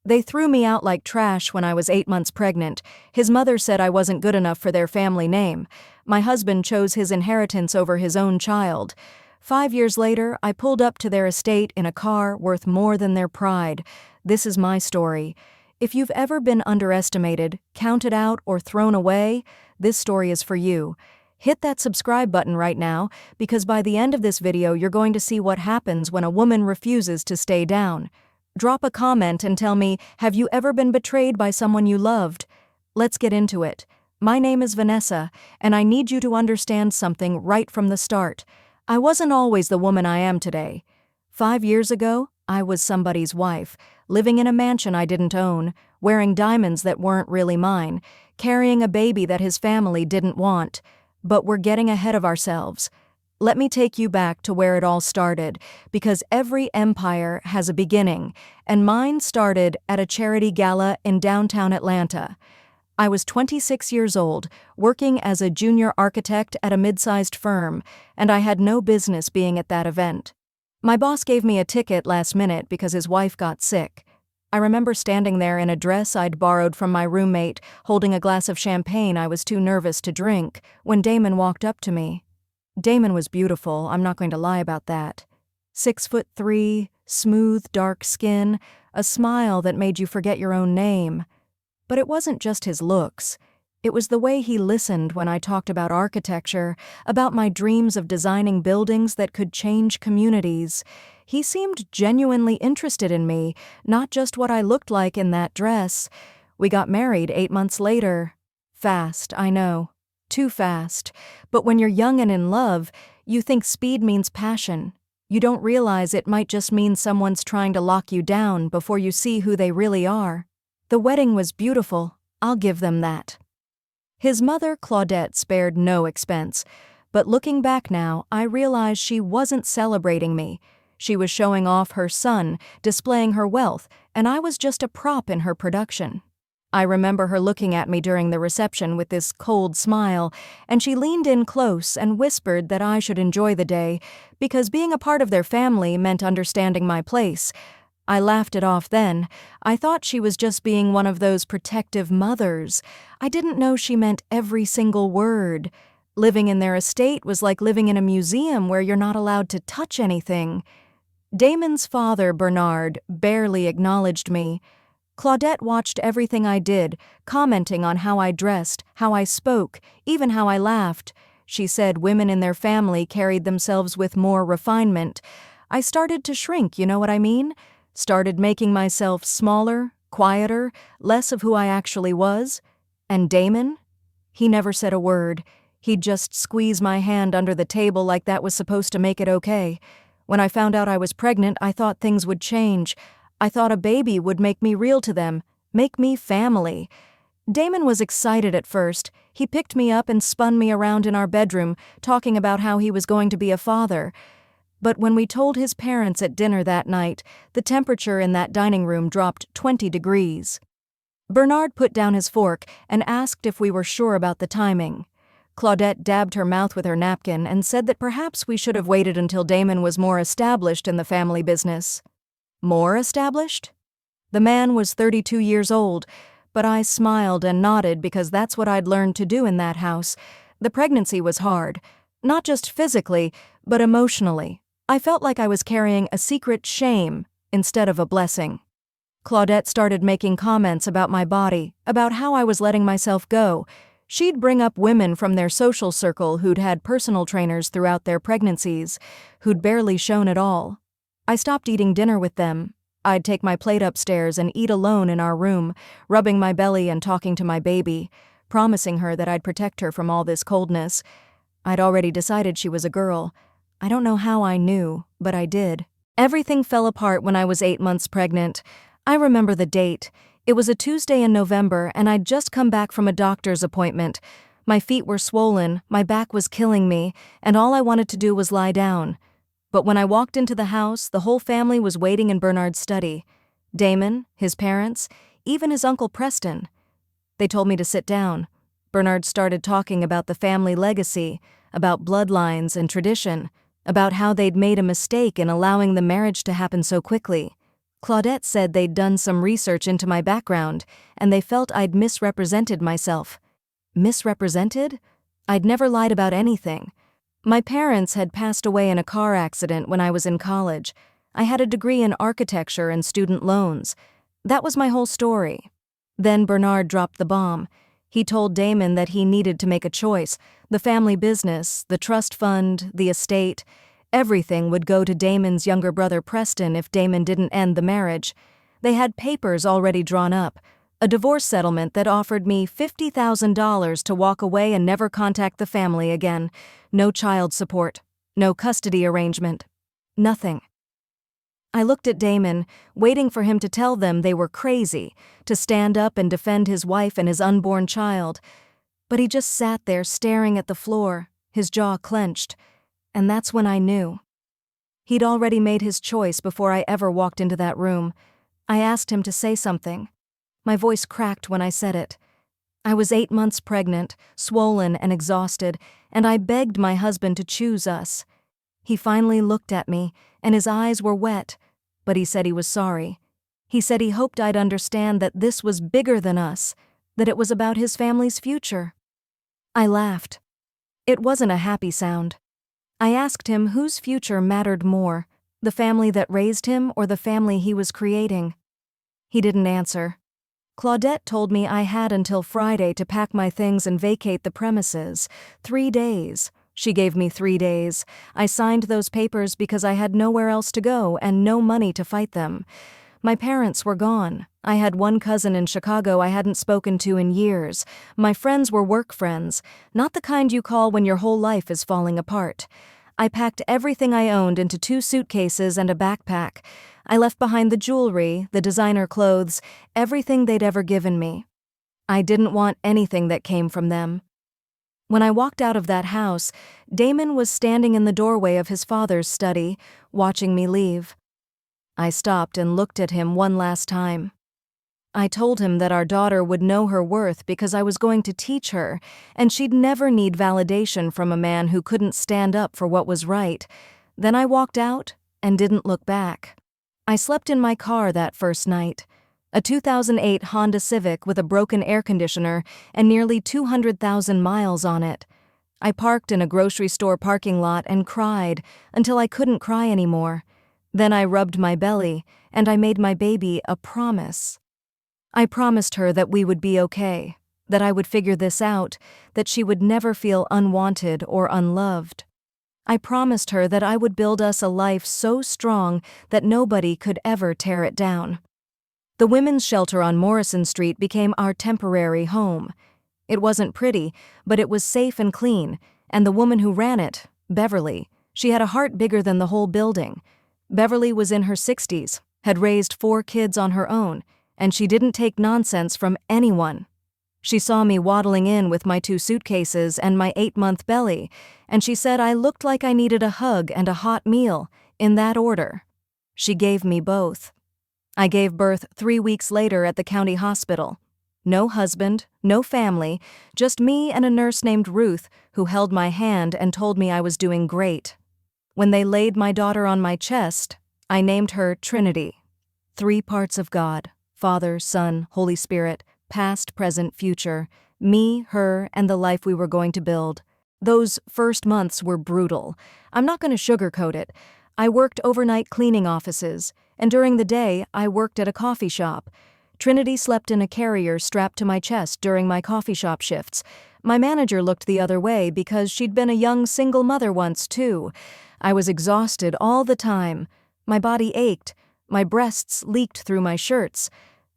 They threw me out like trash when I was 8 months pregnant. His mother said I wasn't good enough for their family name. My husband chose his inheritance over his own child. 5 years later, I pulled up to their estate in a car worth more than their pride. This is my story. If you've ever been underestimated, counted out, or thrown away, this story is for you. Hit that subscribe button right now, because by the end of this video you're going to see what happens when a woman refuses to stay down. Drop a comment and tell me, have you ever been betrayed by someone you loved? Let's get into it. My name is Vanessa, and I need you to understand something right from the start. I wasn't always the woman I am today. 5 years ago, I was somebody's wife, living in a mansion I didn't own, wearing diamonds that weren't really mine, carrying a baby that his family didn't want. But we're getting ahead of ourselves. Let me take you back to where it all started, because every empire has a beginning, and mine started at a charity gala in downtown Atlanta. I was 26 years old, working as a junior architect at a mid-sized firm, and I had no business being at that event. My boss gave me a ticket last minute because his wife got sick. I remember standing there in a dress I'd borrowed from my roommate, holding a glass of champagne I was too nervous to drink, when Damon walked up to me. Damon was beautiful, I'm not going to lie about that. 6'3", smooth, dark skin, a smile that made you forget your own name. But it wasn't just his looks. It was the way he listened when I talked about architecture, about my dreams of designing buildings that could change communities. He seemed genuinely interested in me, not just what I looked like in that dress. We got married 8 months later. Fast, I know. Too fast. But when you're young and in love, you think speed means passion. You don't realize it might just mean someone's trying to lock you down before you see who they really are. The wedding was beautiful, I'll give them that. His mother, Claudette, spared no expense. But looking back now, I realize she wasn't celebrating me. She was showing off her son, displaying her wealth, and I was just a prop in her production. I remember her looking at me during the reception with this cold smile, and she leaned in close and whispered that I should enjoy the day, because being a part of their family meant understanding my place. I laughed it off then. I thought she was just being one of those protective mothers. I didn't know she meant every single word. Living in their estate was like living in a museum where you're not allowed to touch anything. Damon's father, Bernard, barely acknowledged me. Claudette watched everything I did, commenting on how I dressed, how I spoke, even how I laughed. She said women in their family carried themselves with more refinement. I started to shrink, you know what I mean? Started making myself smaller, quieter, less of who I actually was. And Damon? He never said a word. He'd just squeeze my hand under the table like that was supposed to make it okay. When I found out I was pregnant, I thought things would change. I thought a baby would make me real to them, make me family. Damon was excited at first. He picked me up and spun me around in our bedroom, talking about how he was going to be a father. But when we told his parents at dinner that night, the temperature in that dining room dropped 20 degrees. Bernard put down his fork and asked if we were sure about the timing. Claudette dabbed her mouth with her napkin and said that perhaps we should have waited until Damon was more established in the family business. More established? The man was 32 years old, but I smiled and nodded because that's what I'd learned to do in that house. The pregnancy was hard, not just physically, but emotionally. I felt like I was carrying a secret shame instead of a blessing. Claudette started making comments about my body, about how I was letting myself go. She'd bring up women from their social circle who'd had personal trainers throughout their pregnancies, who'd barely shown at all. I stopped eating dinner with them. I'd take my plate upstairs and eat alone in our room, rubbing my belly and talking to my baby, promising her that I'd protect her from all this coldness. I'd already decided she was a girl. I don't know how I knew, but I did. Everything fell apart when I was 8 months pregnant. I remember the date. It was a Tuesday in November, and I'd just come back from a doctor's appointment. My feet were swollen, my back was killing me, and all I wanted to do was lie down. But when I walked into the house, the whole family was waiting in Bernard's study. Damon, his parents, even his Uncle Preston. They told me to sit down. Bernard started talking about the family legacy, about bloodlines and tradition, about how they'd made a mistake in allowing the marriage to happen so quickly. Claudette said they'd done some research into my background, and they felt I'd misrepresented myself. Misrepresented? I'd never lied about anything. My parents had passed away in a car accident when I was in college. I had a degree in architecture and student loans. That was my whole story. Then Bernard dropped the bomb. He told Damon that he needed to make a choice. The family business, the trust fund, the estate, everything would go to Damon's younger brother Preston if Damon didn't end the marriage. They had papers already drawn up, a divorce settlement that offered me $50,000 to walk away and never contact the family again. No child support, no custody arrangement, nothing. I looked at Damon, waiting for him to tell them they were crazy, to stand up and defend his wife and his unborn child. But he just sat there staring at the floor, his jaw clenched. And that's when I knew. He'd already made his choice before I ever walked into that room. I asked him to say something. My voice cracked when I said it. I was 8 months pregnant, swollen and exhausted, and I begged my husband to choose us. He finally looked at me, and his eyes were wet, but he said he was sorry. He said he hoped I'd understand that this was bigger than us, that it was about his family's future. I laughed. It wasn't a happy sound. I asked him whose future mattered more, the family that raised him or the family he was creating. He didn't answer. Claudette told me I had until Friday to pack my things and vacate the premises. 3 days. She gave me 3 days. I signed those papers because I had nowhere else to go and no money to fight them. My parents were gone. I had one cousin in Chicago I hadn't spoken to in years. My friends were work friends, not the kind you call when your whole life is falling apart. I packed everything I owned into 2 suitcases and a backpack. I left behind the jewelry, the designer clothes, everything they'd ever given me. I didn't want anything that came from them. When I walked out of that house, Damon was standing in the doorway of his father's study, watching me leave. I stopped and looked at him one last time. I told him that our daughter would know her worth because I was going to teach her, and she'd never need validation from a man who couldn't stand up for what was right. Then I walked out and didn't look back. I slept in my car that first night, a 2008 Honda Civic with a broken air conditioner and nearly 200,000 miles on it. I parked in a grocery store parking lot and cried until I couldn't cry anymore. Then I rubbed my belly, and I made my baby a promise. I promised her that we would be okay, that I would figure this out, that she would never feel unwanted or unloved. I promised her that I would build us a life so strong that nobody could ever tear it down. The women's shelter on Morrison Street became our temporary home. It wasn't pretty, but it was safe and clean, and the woman who ran it, Beverly, she had a heart bigger than the whole building. Beverly was in her 60s, had raised 4 kids on her own, and she didn't take nonsense from anyone. She saw me waddling in with my 2 suitcases and my 8-month belly, and she said I looked like I needed a hug and a hot meal, in that order. She gave me both. I gave birth 3 weeks later at the county hospital. No husband, no family, just me and a nurse named Ruth who held my hand and told me I was doing great. When they laid my daughter on my chest, I named her Trinity. 3 parts of God, Father, Son, Holy Spirit, past, present, future, me, her, and the life we were going to build. Those first months were brutal. I'm not going to sugarcoat it. I worked overnight cleaning offices, and during the day, I worked at a coffee shop. Trinity slept in a carrier strapped to my chest during my coffee shop shifts. My manager looked the other way because she'd been a young single mother once, too. I was exhausted all the time. My body ached. My breasts leaked through my shirts.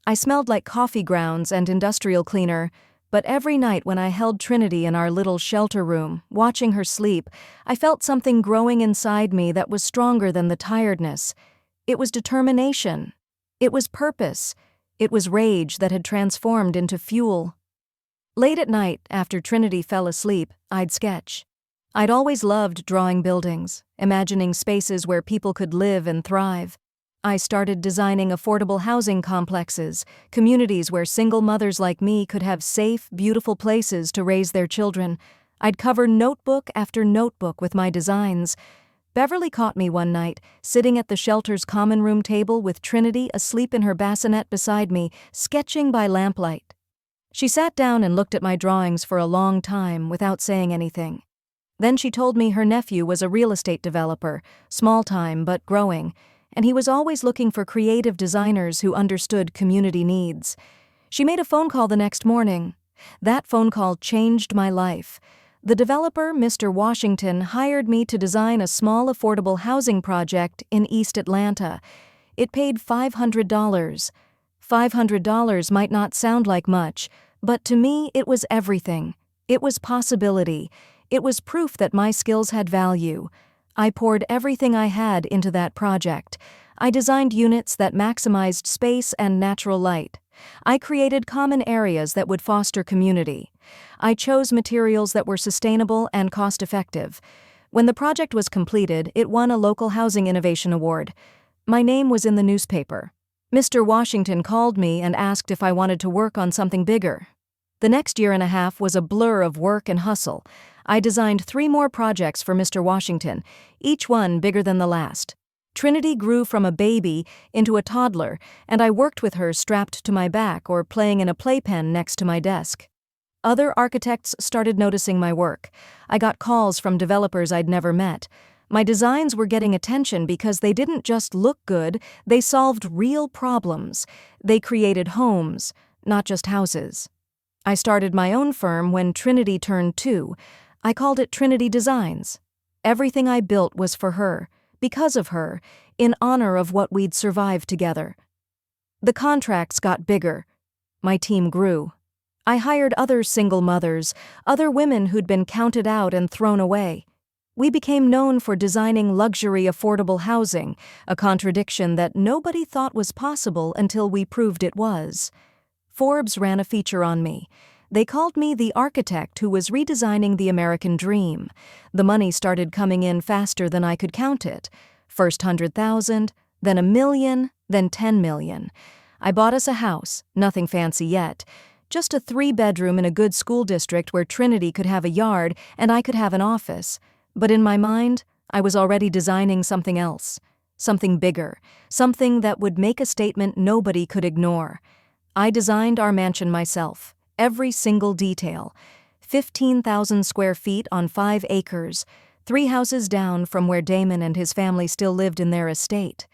I smelled like coffee grounds and industrial cleaner, but every night when I held Trinity in our little shelter room, watching her sleep, I felt something growing inside me that was stronger than the tiredness. It was determination. It was purpose. It was rage that had transformed into fuel. Late at night, after Trinity fell asleep, I'd sketch. I'd always loved drawing buildings, imagining spaces where people could live and thrive. I started designing affordable housing complexes, communities where single mothers like me could have safe, beautiful places to raise their children. I'd cover notebook after notebook with my designs. Beverly caught me one night, sitting at the shelter's common room table with Trinity asleep in her bassinet beside me, sketching by lamplight. She sat down and looked at my drawings for a long time without saying anything. Then she told me her nephew was a real estate developer, small-time but growing, and he was always looking for creative designers who understood community needs. She made a phone call the next morning. That phone call changed my life. The developer, Mr. Washington, hired me to design a small affordable housing project in East Atlanta. It paid $500. $500 might not sound like much, but to me it was everything. It was possibility. It was proof that my skills had value. I poured everything I had into that project. I designed units that maximized space and natural light. I created common areas that would foster community. I chose materials that were sustainable and cost-effective. When the project was completed, it won a local Housing Innovation Award. My name was in the newspaper. Mr. Washington called me and asked if I wanted to work on something bigger. The next year and a half was a blur of work and hustle. I designed 3 more projects for Mr. Washington, each one bigger than the last. Trinity grew from a baby into a toddler, and I worked with her strapped to my back or playing in a playpen next to my desk. Other architects started noticing my work. I got calls from developers I'd never met. My designs were getting attention because they didn't just look good, they solved real problems. They created homes, not just houses. I started my own firm when Trinity turned 2. I called it Trinity Designs. Everything I built was for her, because of her, in honor of what we'd survived together. The contracts got bigger. My team grew. I hired other single mothers, other women who'd been counted out and thrown away. We became known for designing luxury affordable housing, a contradiction that nobody thought was possible until we proved it was. Forbes ran a feature on me. They called me the architect who was redesigning the American dream. The money started coming in faster than I could count it. First 100,000, then $1 million, then $10 million. I bought us a house, nothing fancy yet. Just a 3-bedroom in a good school district where Trinity could have a yard and I could have an office. But in my mind, I was already designing something else. Something bigger. Something that would make a statement nobody could ignore. I designed our mansion myself. Every single detail. 15,000 square feet on 5 acres, 3 houses down from where Damon and his family still lived in their estate.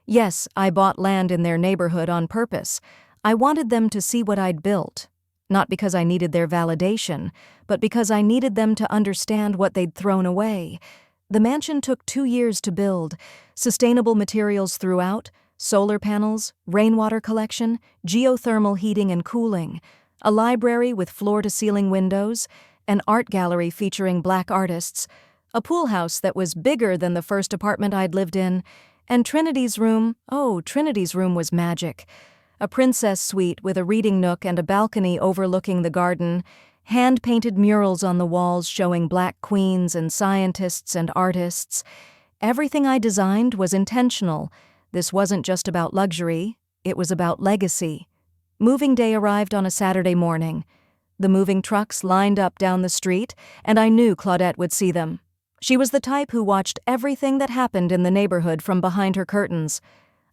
Yes, I bought land in their neighborhood on purpose. I wanted them to see what I'd built. Not because I needed their validation, but because I needed them to understand what they'd thrown away. The mansion took 2 years to build. Sustainable materials throughout, solar panels, rainwater collection, geothermal heating and cooling. A library with floor-to-ceiling windows, an art gallery featuring Black artists, a pool house that was bigger than the first apartment I'd lived in, and Trinity's room was magic. A princess suite with a reading nook and a balcony overlooking the garden, hand-painted murals on the walls showing Black queens and scientists and artists. Everything I designed was intentional. This wasn't just about luxury, it was about legacy. Moving day arrived on a Saturday morning. The moving trucks lined up down the street, and I knew Claudette would see them. She was the type who watched everything that happened in the neighborhood from behind her curtains.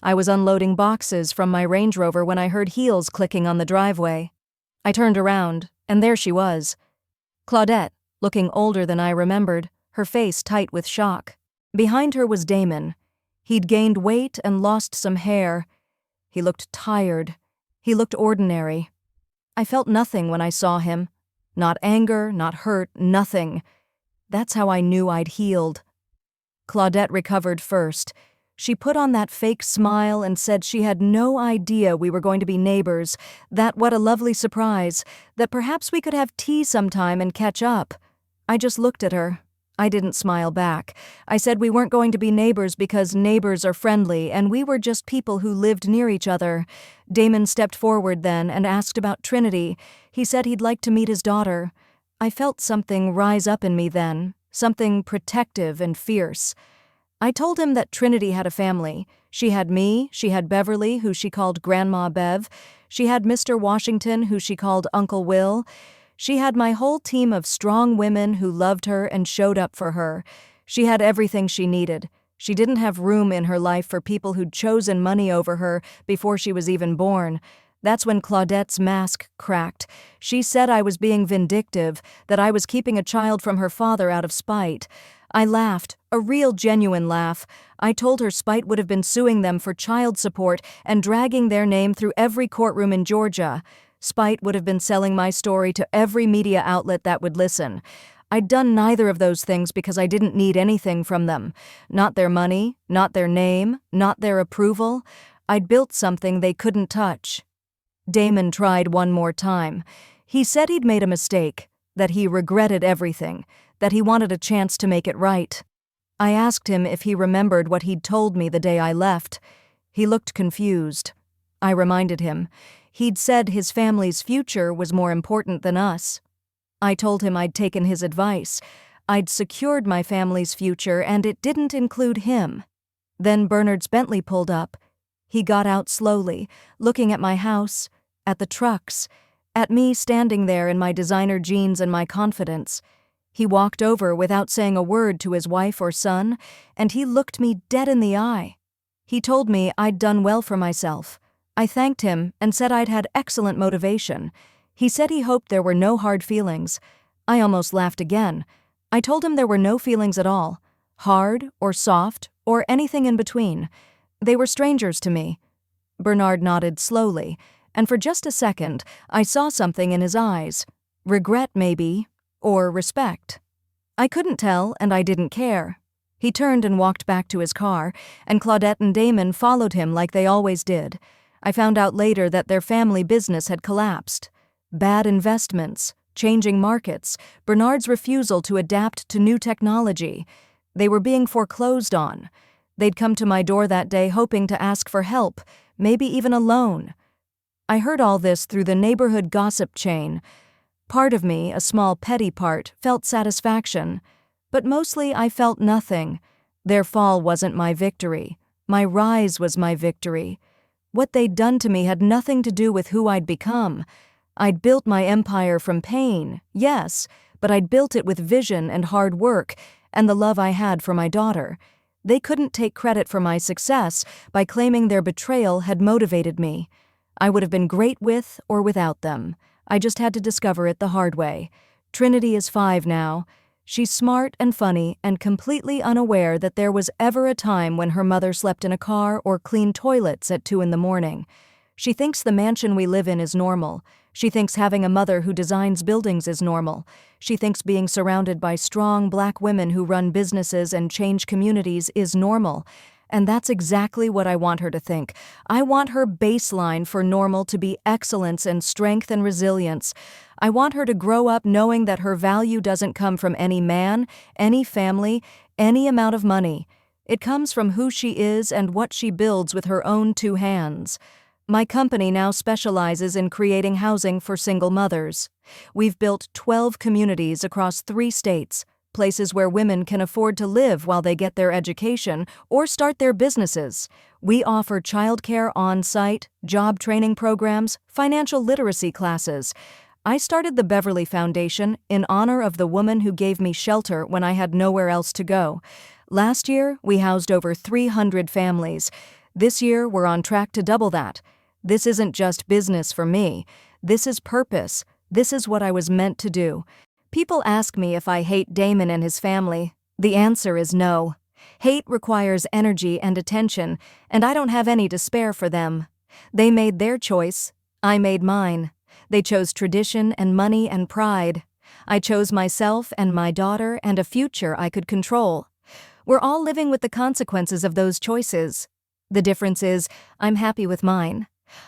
I was unloading boxes from my Range Rover when I heard heels clicking on the driveway. I turned around, and there she was. Claudette, looking older than I remembered, her face tight with shock. Behind her was Damon. He'd gained weight and lost some hair. He looked tired. He looked ordinary. I felt nothing when I saw him. Not anger, not hurt, nothing. That's how I knew I'd healed. Claudette recovered first. She put on that fake smile and said she had no idea we were going to be neighbors, that what a lovely surprise, that perhaps we could have tea sometime and catch up. I just looked at her. I didn't smile back. I said we weren't going to be neighbors because neighbors are friendly and we were just people who lived near each other. Damon stepped forward then and asked about Trinity. He said he'd like to meet his daughter. I felt something rise up in me then, something protective and fierce. I told him that Trinity had a family. She had me, she had Beverly, who she called Grandma Bev. She had Mr. Washington, who she called Uncle Will. She had my whole team of strong women who loved her and showed up for her. She had everything she needed. She didn't have room in her life for people who'd chosen money over her before she was even born. That's when Claudette's mask cracked. She said I was being vindictive, that I was keeping a child from her father out of spite. I laughed, a real genuine laugh. I told her spite would have been suing them for child support and dragging their name through every courtroom in Georgia. Spite would have been selling my story to every media outlet that would listen. I'd done neither of those things because I didn't need anything from them. Not their money, not their name, not their approval. I'd built something they couldn't touch. Damon tried one more time. He said he'd made a mistake, that he regretted everything, that he wanted a chance to make it right. I asked him if he remembered what he'd told me the day I left. He looked confused. I reminded him. He'd said his family's future was more important than us. I told him I'd taken his advice. I'd secured my family's future, and it didn't include him. Then Bernard's Bentley pulled up. He got out slowly, looking at my house, at the trucks, at me standing there in my designer jeans and my confidence. He walked over without saying a word to his wife or son, and he looked me dead in the eye. He told me I'd done well for myself. I thanked him and said I'd had excellent motivation. He said he hoped there were no hard feelings. I almost laughed again. I told him there were no feelings at all, hard or soft or anything in between. They were strangers to me. Bernard nodded slowly, and for just a second, I saw something in his eyes. Regret, maybe, or respect. I couldn't tell, and I didn't care. He turned and walked back to his car, and Claudette and Damon followed him like they always did. I found out later that their family business had collapsed. Bad investments, changing markets, Bernard's refusal to adapt to new technology. They were being foreclosed on. They'd come to my door that day hoping to ask for help, maybe even a loan. I heard all this through the neighborhood gossip chain. Part of me, a small petty part, felt satisfaction. But mostly I felt nothing. Their fall wasn't my victory. My rise was my victory. What they'd done to me had nothing to do with who I'd become. I'd built my empire from pain, yes, but I'd built it with vision and hard work and the love I had for my daughter. They couldn't take credit for my success by claiming their betrayal had motivated me. I would have been great with or without them. I just had to discover it the hard way. Trinity is 5 now. She's smart and funny and completely unaware that there was ever a time when her mother slept in a car or cleaned toilets at 2 a.m. She thinks the mansion we live in is normal. She thinks having a mother who designs buildings is normal. She thinks being surrounded by strong Black women who run businesses and change communities is normal. And that's exactly what I want her to think. I want her baseline for normal to be excellence and strength and resilience. I want her to grow up knowing that her value doesn't come from any man, any family, any amount of money. It comes from who she is and what she builds with her own 2 hands. My company now specializes in creating housing for single mothers. We've built 12 communities across 3 states, places where women can afford to live while they get their education or start their businesses. We offer childcare on-site, job training programs, financial literacy classes. I started the Beverly Foundation in honor of the woman who gave me shelter when I had nowhere else to go. Last year, we housed over 300 families. This year, we're on track to double that. This isn't just business for me. This is purpose. This is what I was meant to do. People ask me if I hate Damon and his family. The answer is no. Hate requires energy and attention, and I don't have any to spare for them. They made their choice. I made mine. They chose tradition and money and pride. I chose myself and my daughter and a future I could control. We're all living with the consequences of those choices. The difference is, I'm happy with mine.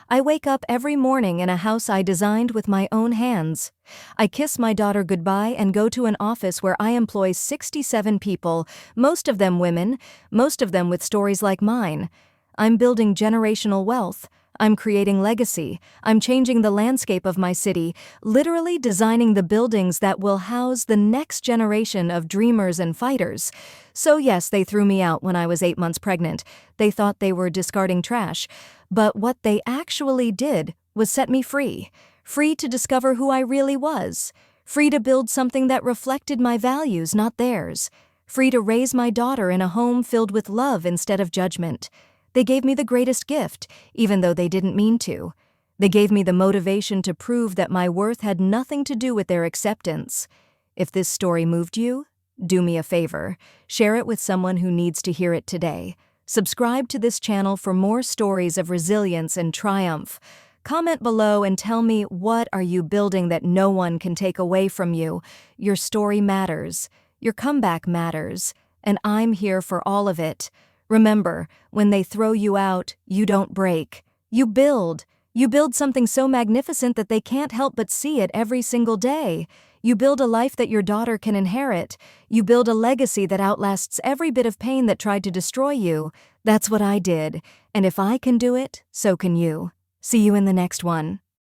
I wake up every morning in a house I designed with my own hands. I kiss my daughter goodbye and go to an office where I employ 67 people, most of them women, most of them with stories like mine. I'm building generational wealth. I'm creating legacy. I'm changing the landscape of my city, literally designing the buildings that will house the next generation of dreamers and fighters. So yes, they threw me out when I was 8 months pregnant. They thought they were discarding trash. But what they actually did was set me free. Free to discover who I really was. Free to build something that reflected my values, not theirs. free to raise my daughter in a home filled with love instead of judgment. They gave me the greatest gift, even though they didn't mean to. They gave me the motivation to prove that my worth had nothing to do with their acceptance. If this story moved you, do me a favor. Share it with someone who needs to hear it today. Subscribe to this channel for more stories of resilience and triumph. Comment below and tell me, what are you building that no one can take away from you? Your story matters. Your comeback matters. And I'm here for all of it. Remember, when they throw you out, you don't break. You build. You build something so magnificent that they can't help but see it every single day. You build a life that your daughter can inherit. You build a legacy that outlasts every bit of pain that tried to destroy you. That's what I did. And if I can do it, so can you. See you in the next one.